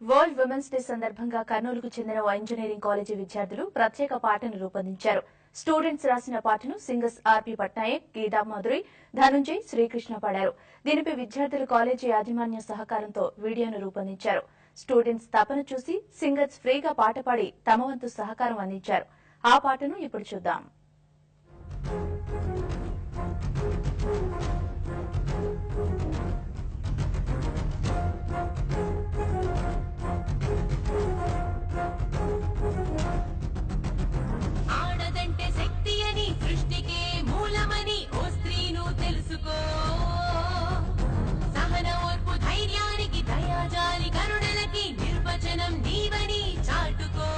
World women's day సందర్భంగా కర్నూలుకు చెందిన ఓ engineering college విద్యార్థులు ప్రత్యేక పాటను రూపొందించారు. స్టూడెంట్స్ రాసిన పాటను సింగర్స్ ఆర్పి పట్నాయక్, గీతా మాధురి, ధనుంజయ్, శ్రీకృష్ణ పాడారు. దీనిపై విద్యార్థులు కాలేజీ యాజమాన్యం సహకారంతో వీడియోను రూపొందించారు. స్టూడెంట్స్ తపన చూసి సింగర్స్ ఫ్రీగా పాట పాడి తమ వంతు సహకారం అందించారు. ఆ పాటను ఇప్పుడు చూద్దాం. సృష్టికే మూలమని ఓ స్త్రీను తెలుసుకో. సహన ఓర్పు ధైర్యానికి దయాజాలి కరుణలకి నిర్వచనం నీవని చాటుకో.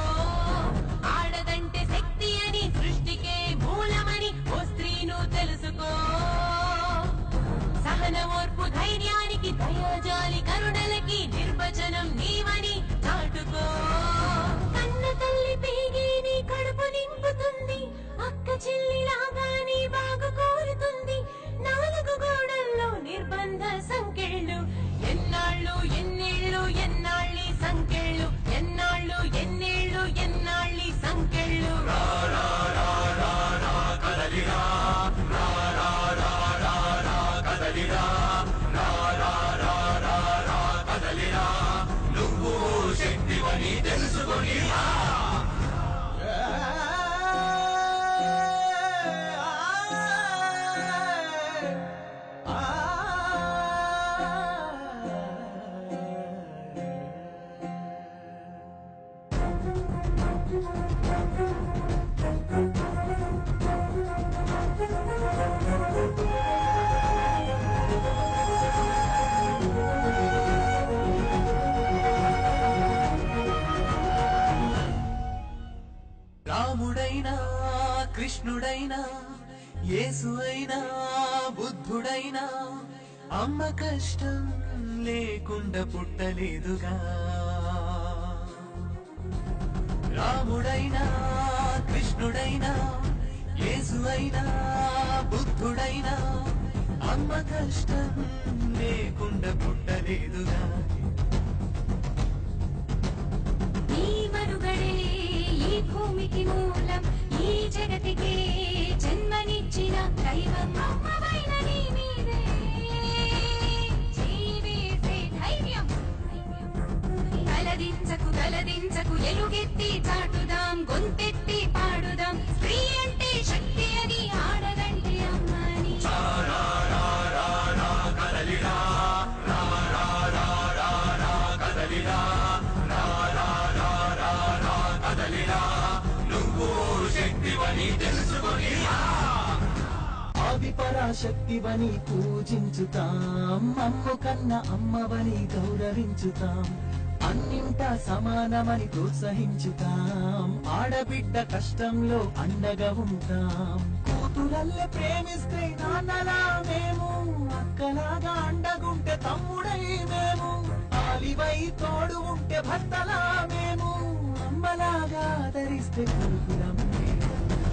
ఆడదంటే శక్తి అని సృష్టికే మూలమని ఓ స్త్రీను తెలుసుకో. సహన ఓర్పు ధైర్యానికి దయాజాలి కరుణలకి నిర్వచనం నీవని చాటుకో. కన్న తల్లి పేగి నీ కడుపు నింపుతుంది, అక్క చెల్లిలాగా నీ బాగు కోరుతుంది. నాలుగు గోడల్లో నిర్బంధ సంకెళ్ళు, ఎన్నాళ్ళు ఎన్నేళ్ళు ఎన్నాళ్ళి సంకెళ్ళు, ఎన్నాళ్ళు ఎన్నేళ్ళు ఎన్నాళ్ళి సంకెళ్ళు. నువ్వు శక్తివని తెలుసుకొని రాముడైనా కృష్ణుడైనా యేసు అయినా బుద్ధుడైనా అమ్మ కష్టం లేకుండా పుట్టలేదుగా. రాముడైనా కృష్ణుడైనా యేసు అయినా బుద్ధుడైనా అమ్మ కష్టం లేకుండా పుట్టలేదుగా. భూమికి మూలం, ఈ జగతికి జన్మనిచ్చిన దైవం అమ్మవైన నీ మీదే జీవేసే ధైర్యం. గలదించకు గలదించకు ఎలుగెత్తి చాటుదాం, గొంతెత్తి పాడుదాం. స్త్రీ అంటే శక్తి అని, ఆడదంటే అమ్మని. ఆదిపరాశక్తివని పూజించుతాం, అమ్ము కన్న అమ్మవని గౌరవించుతాం. అన్నింటా సమానమని ప్రోత్సహించుతాం, ఆడబిడ్డ కష్టంలో అండగా ఉంటాం. కూతురల్లే ప్రేమిస్తే నాన్నలా మేము, అక్కలాగా అండగుంటే తమ్ముడై మేము, ఆలివై తోడు ఉంటే భర్తలా మేము, అమ్మలాగా ఆదరిస్తే కూతురం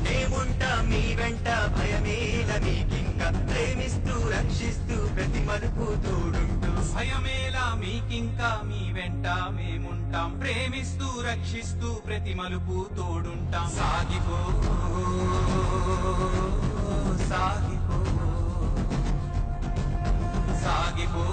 మేముంటా మీ వెంట, భయమేల మీకింకా, ప్రేమిస్తూ రక్షిస్తూ ప్రతి మలుపు తోడుంటూ. భయమేలా మీకింకా, మీ వెంట మేముంటాం, ప్రేమిస్తూ రక్షిస్తూ ప్రతి మలుపు తోడుంటాం. సాగిపో సాగిపో సాగిపో